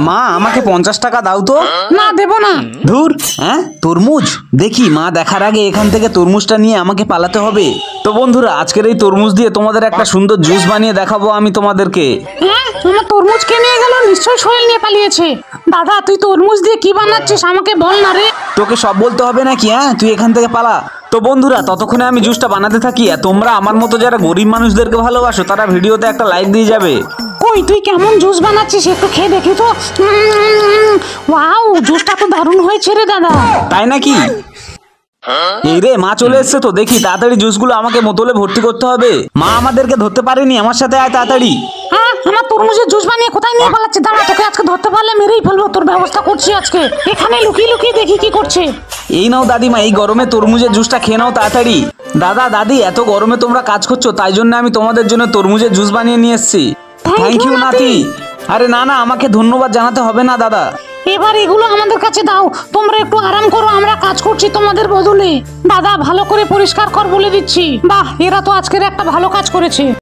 মা আমাকে 50 টাকা দাও তো। না দেব না। ধুর, হ্যাঁ তরমুজ দেখি মা দেখার আগে এখান থেকে তরমুজটা নিয়ে আমাকে পালাতে হবে। তো বন্ধুরা আজকের এই তরমুজ দিয়ে তোমাদের একটা সুন্দর জুস বানিয়ে দেখাবো আমি তোমাদেরকে। হ্যাঁ আমার তরমুজ কে নিয়ে গেল, নিশ্চয়ই সোহেল নিয়ে পালিয়েছে। দাদা তুই তরমুজ দিয়ে কি বানাচ্ছিস আমাকে বল না রে। তোকে সব বলতে হবে নাকি? হ্যাঁ তুই এখান থেকে পালা। তো বন্ধুরা ততক্ষণে আমি জুসটা বানাতে থাকি, আর তোমরা আমার মতো যারা গরিব মানুষদেরকে ভালোবাসো তারা ভিডিওতে একটা লাইক দিয়ে যাবে। কই তুই কেমন জুস বানাচ্ছিস একটু খেয়ে দেখি তো। ওয়াও জুসটা তো দারুণ হয়েছে রে দাদা। তাই নাকি? এই রে মা চলে এসছে, তো দেখি তাড়াতাড়ি জুসগুলো আমাকে বোতলে ভর্তি করতে হবে। মা আমাদেরকে ধরতে পারেনি, আমার সাথে আয় তাড়াতাড়ি। হ্যাঁ আমার তরমুজের জুস বানিয়ে কোথায় নিয়ে পালাচ্ছে? দাঁড়া তোকে আজকে ধরতে পারলে মেরেই ফেলবো, তোর ব্যবস্থা করছি আজকে। এখানে লুকিয়ে লুকিয়ে দেখি কি করছে। এই নাও দাদিমা, এই গরমে তরমুজের জুসটা খেয়ে নাও তাড়াতাড়ি। দাদা দাদি এত গরমে তোমরা কাজ করছো, তাই জন্য আমি তোমাদের জন্য তরমুজের জুস বানিয়ে নিয়ে এসেছি। থ্যাংক ইউ নাতি। আরে না না, আমাকে ধন্যবাদ জানাতে হবে না দাদা। এবার এগুলো আমাদের কাছে দাও, তোমরা একটু আরাম করো, আমরা কাজ করছি তোমাদের বদলে। দাদা ভালো করে পরিষ্কার কর বলে দিচ্ছি। বাহ এরা তো আজকের একটা ভালো কাজ করেছে।